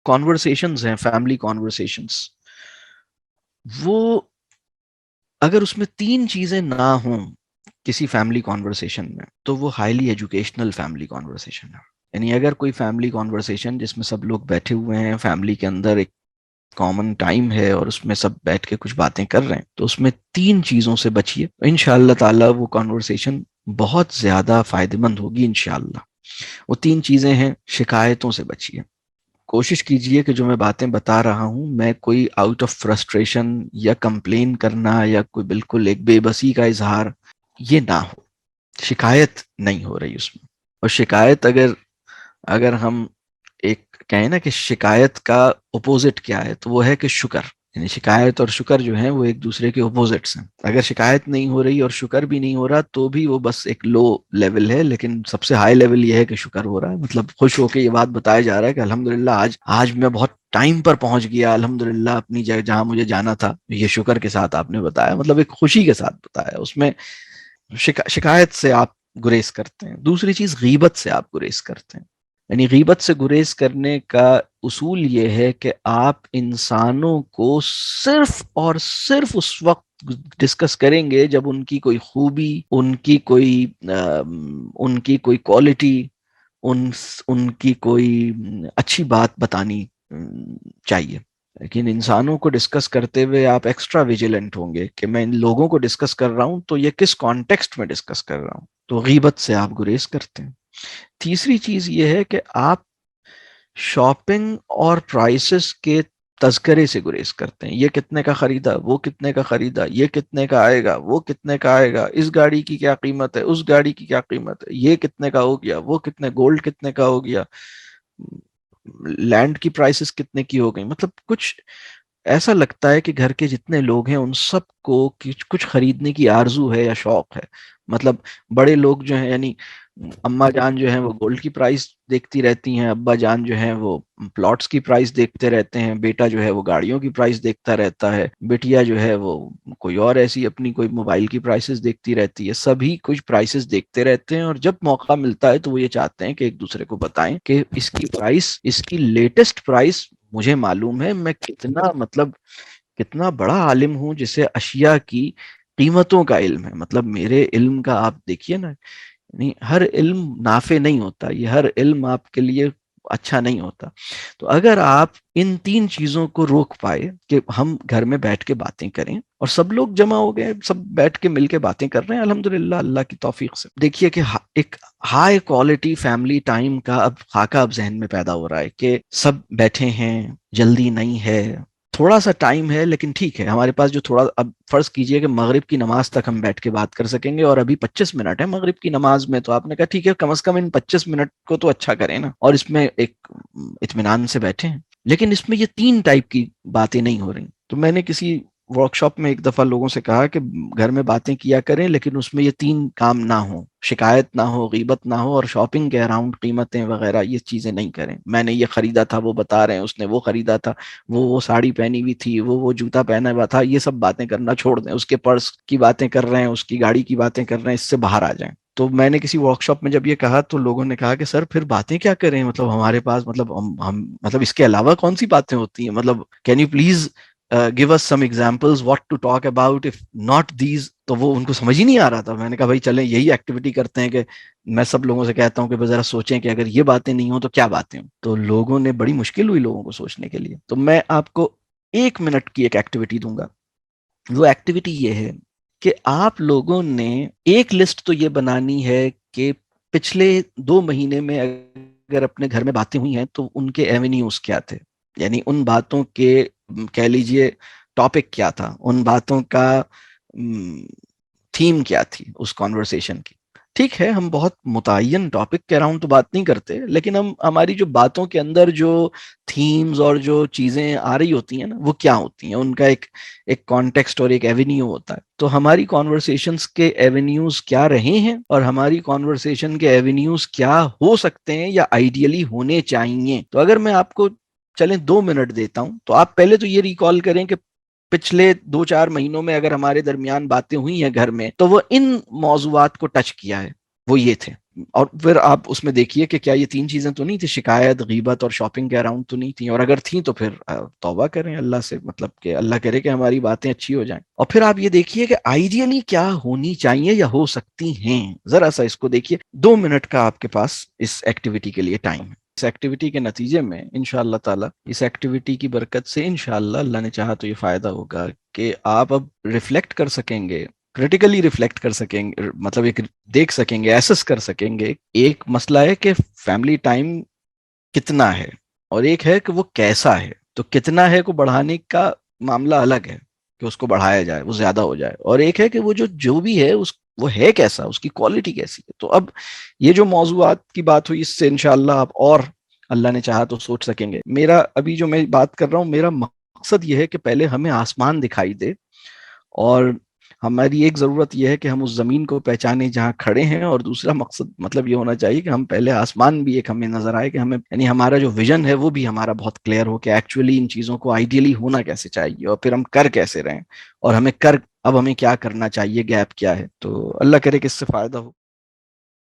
Conversations ہیں، family conversations, وہ اگر اس میں 3 چیزیں نہ ہوں کسی فیملی کانورسیشن میں تو وہ ہائیلی ایجوکیشنل فیملی کانورسیشن ہے. یعنی اگر کوئی فیملی کانورسیشن جس میں سب لوگ بیٹھے ہوئے ہیں، فیملی کے اندر ایک کامن ٹائم ہے اور اس میں سب بیٹھ کے کچھ باتیں کر رہے ہیں، تو اس میں 3 چیزوں سے بچیے. انشاءاللہ تعالی وہ کانورسیشن بہت زیادہ فائدہ مند ہوگی انشاءاللہ. وہ 3 چیزیں ہیں: شکایتوں سے بچیے. کوشش کیجئے کہ جو میں باتیں بتا رہا ہوں میں کوئی آؤٹ آف فرسٹریشن یا کمپلین کرنا یا کوئی بالکل ایک بے بسی کا اظہار یہ نہ ہو. شکایت نہیں ہو رہی اس میں. اور شکایت اگر ہم ایک کہیں نا کہ شکایت کا اپوزٹ کیا ہے تو وہ ہے کہ شکر. یعنی شکایت اور شکر جو ہیں وہ ایک دوسرے کے اپوزٹس ہیں. اگر شکایت نہیں ہو رہی اور شکر بھی نہیں ہو رہا تو بھی وہ بس ایک لو لیول ہے، لیکن سب سے ہائی لیول یہ ہے کہ شکر ہو رہا ہے. مطلب خوش ہو کے یہ بات بتایا جا رہا ہے کہ الحمدللہ آج میں بہت ٹائم پر پہنچ گیا، الحمدللہ اپنی جگہ جہاں مجھے جانا تھا. یہ شکر کے ساتھ آپ نے بتایا، مطلب ایک خوشی کے ساتھ بتایا. اس میں شکایت سے آپ گریز کرتے ہیں. دوسری چیز، غیبت سے آپ گریز کرتے ہیں. یعنی غیبت سے گریز کرنے کا اصول یہ ہے کہ آپ انسانوں کو صرف اور صرف اس وقت ڈسکس کریں گے جب ان کی کوئی خوبی، ان کی کوئی کوالٹی، ان کی کوئی اچھی بات بتانی چاہیے. لیکن انسانوں کو ڈسکس کرتے ہوئے آپ ایکسٹرا ویجیلنٹ ہوں گے کہ میں ان لوگوں کو ڈسکس کر رہا ہوں تو یہ کس کانٹیکسٹ میں ڈسکس کر رہا ہوں. تو غیبت سے آپ گریز کرتے ہیں. تیسری چیز یہ ہے کہ آپ شاپنگ اور پرائسز کے تذکرے سے گریز کرتے ہیں. یہ کتنے کا خریدا، وہ کتنے کا خریدا، یہ کتنے کا آئے گا، وہ کتنے کا آئے گا، اس گاڑی کی کیا قیمت ہے، اس گاڑی کی کیا قیمت ہے، یہ کتنے کا ہو گیا، وہ کتنے، گولڈ کتنے کا ہو گیا، لینڈ کی پرائسز کتنے کی ہو گئی. مطلب کچھ ایسا لگتا ہے کہ گھر کے جتنے لوگ ہیں ان سب کو کچھ خریدنے کی آرزو ہے یا شوق ہے. مطلب بڑے لوگ جو ہیں، یعنی اماں جان جو ہیں وہ گولڈ کی پرائس دیکھتی رہتی ہیں، ابا جان جو ہیں وہ پلاٹس کی پرائس دیکھتے رہتے ہیں، بیٹا جو ہے وہ گاڑیوں کی پرائس دیکھتا رہتا ہے، بیٹیا جو ہے وہ کوئی اور ایسی اپنی کوئی موبائل کی پرائسز دیکھتی رہتی ہے. سبھی کچھ پرائسز دیکھتے رہتے ہیں اور جب موقع ملتا ہے تو وہ یہ چاہتے ہیں کہ ایک دوسرے کو بتائیں کہ اس کی پرائس، اس کی لیٹسٹ پرائس مجھے معلوم ہے. میں کتنا بڑا عالم ہوں جسے اشیاء کی قیمتوں کا علم ہے. مطلب میرے علم کا آپ دیکھیے نا، نہیں ہر علم نافع نہیں ہوتا، یہ ہر علم آپ کے لیے اچھا نہیں ہوتا. تو اگر آپ ان 3 چیزوں کو روک پائے کہ ہم گھر میں بیٹھ کے باتیں کریں اور سب لوگ جمع ہو گئے، سب بیٹھ کے مل کے باتیں کر رہے ہیں الحمدللہ اللہ کی توفیق سے، دیکھیے کہ ایک ہائی کوالٹی فیملی ٹائم کا اب خاکہ اب ذہن میں پیدا ہو رہا ہے کہ سب بیٹھے ہیں، جلدی نہیں ہے، تھوڑا سا ٹائم ہے لیکن ٹھیک ہے ہمارے پاس جو تھوڑا. اب فرض کیجئے کہ مغرب کی نماز تک ہم بیٹھ کے بات کر سکیں گے اور ابھی 25 منٹ ہے مغرب کی نماز میں. تو آپ نے کہا ٹھیک ہے کم از کم ان 25 منٹ کو تو اچھا کریں نا اور اس میں ایک اطمینان سے بیٹھیں. لیکن اس میں یہ 3 ٹائپ کی باتیں نہیں ہو رہی. تو میں نے کسی ورک شاپ میں ایک دفعہ لوگوں سے کہا کہ گھر میں باتیں کیا کریں لیکن اس میں یہ 3 کام نہ ہوں: شکایت نہ ہو، غیبت نہ ہو، اور شاپنگ کے اراؤنڈ قیمتیں وغیرہ یہ چیزیں نہیں کریں. میں نے یہ خریدا تھا، وہ بتا رہے ہیں اس نے وہ خریدا تھا، وہ ساڑی پہنی ہوئی تھی، وہ جوتا پہنا ہوا تھا، یہ سب باتیں کرنا چھوڑ دیں. اس کے پرس کی باتیں کر رہے ہیں، اس کی گاڑی کی باتیں کر رہے ہیں، اس سے باہر آ جائیں. تو میں نے کسی ورک شاپ میں جب یہ کہا تو لوگوں نے کہا کہ سر پھر باتیں کیا کریں، مطلب ہمارے پاس ہم مطلب اس کے علاوہ کون سی باتیں ہوتی ہیں، مطلب can you please give us some examples what to talk about if not these. تو وہ ان کو سمجھ ہی نہیں آ رہا تھا. میں نے کہا بھائی چلیں یہی ایکٹیویٹی کرتے ہیں کہ میں سب لوگوں سے کہتا ہوں کہ ذرا سوچیں کہ اگر یہ باتیں نہیں ہوں تو کیا باتیں ہوں. تو لوگوں نے بڑی مشکل ہوئی لوگوں کو سوچنے کے لیے. تو میں آپ کو 1 منٹ کی ایک ایکٹیویٹی دوں گا. وہ ایکٹیویٹی یہ ہے کہ آپ لوگوں نے ایک لسٹ تو یہ بنانی ہے کہ پچھلے 2 مہینے میں اگر اپنے گھر میں باتیں ہوئی ہیں تو ان کے ایونیوز کیا تھے. یعنی ان باتوں کے کہہ لیجئے ٹاپک کیا تھا، ان باتوں کا تھیم کیا تھی اس کانورسیشن کی. ٹھیک ہے ہم بہت متعین ٹاپک کے اراؤنڈ تو بات نہیں کرتے، لیکن ہماری جو باتوں کے اندر جو تھیمز اور جو چیزیں آ رہی ہوتی ہیں نا وہ کیا ہوتی ہیں، ان کا ایک کانٹیکسٹ اور ایک ایونیو ہوتا ہے. تو ہماری کانورسیشنز کے ایونیوز کیا رہے ہیں اور ہماری کانورسیشن کے ایونیوز کیا ہو سکتے ہیں یا آئیڈیلی ہونے چاہیے. تو اگر میں آپ کو چلیں 2 منٹ دیتا ہوں تو آپ پہلے تو یہ ریکال کریں کہ پچھلے 2-4 مہینوں میں اگر ہمارے درمیان باتیں ہوئی ہیں گھر میں تو وہ ان موضوعات کو ٹچ کیا ہے، وہ یہ تھے. اور پھر آپ اس میں دیکھیے کہ کیا یہ تین چیزیں تو نہیں تھی، شکایت، غیبت اور شاپنگ کے اراؤنڈ تو نہیں تھیں، اور اگر تھیں تو پھر توبہ کریں اللہ سے، مطلب کہ اللہ کرے کہ ہماری باتیں اچھی ہو جائیں. اور پھر آپ یہ دیکھیے کہ آئیڈیلی کیا ہونی چاہیے یا ہو سکتی ہیں، ذرا سا اس کو دیکھیے. 2 منٹ کا آپ کے پاس اس ایکٹیویٹی کے لیے ٹائم ہے. اس ایکٹیویٹی کے نتیجے میں انشاءاللہ تعالی، اس ایکٹیویٹی کی برکت سے انشاءاللہ اللہ نے چاہا تو یہ فائدہ ہوگا کہ آپ اب ریفلیکٹ کر سکیں گے، کریٹیکلی ریفلیکٹ کر سکیں گے، مطلب ایک دیکھ سکیں گے، ایسس کر سکیں گے. ایک مسئلہ ہے کہ فیملی ٹائم کتنا ہے، اور ایک ہے کہ وہ کیسا ہے. تو کتنا ہے کو بڑھانے کا معاملہ الگ ہے کہ اس کو بڑھایا جائے، وہ زیادہ ہو جائے، اور ایک ہے کہ وہ جو بھی ہے وہ ہے کیسا، اس کی کوالٹی کیسی ہے. تو اب یہ جو موضوعات کی بات ہوئی، اس سے انشاءاللہ آپ اور اللہ نے چاہا تو سوچ سکیں گے. میرا ابھی جو میں بات کر رہا ہوں، میرا مقصد یہ ہے کہ پہلے ہمیں آسمان دکھائی دے، اور ہماری ایک ضرورت یہ ہے کہ ہم اس زمین کو پہچانے جہاں کھڑے ہیں، اور دوسرا مقصد مطلب یہ ہونا چاہیے کہ ہم پہلے آسمان بھی ایک ہمیں نظر آئے، کہ ہمیں یعنی ہمارا جو ویژن ہے وہ بھی ہمارا بہت کلیئر ہو کہ ایکچولی ان چیزوں کو آئیڈیلی ہونا کیسے چاہیے، اور پھر ہم کر کیسے رہیں، اور اب ہمیں کیا کرنا چاہیے، گیپ کیا ہے. تو اللہ کرے کہ اس سے فائدہ ہو.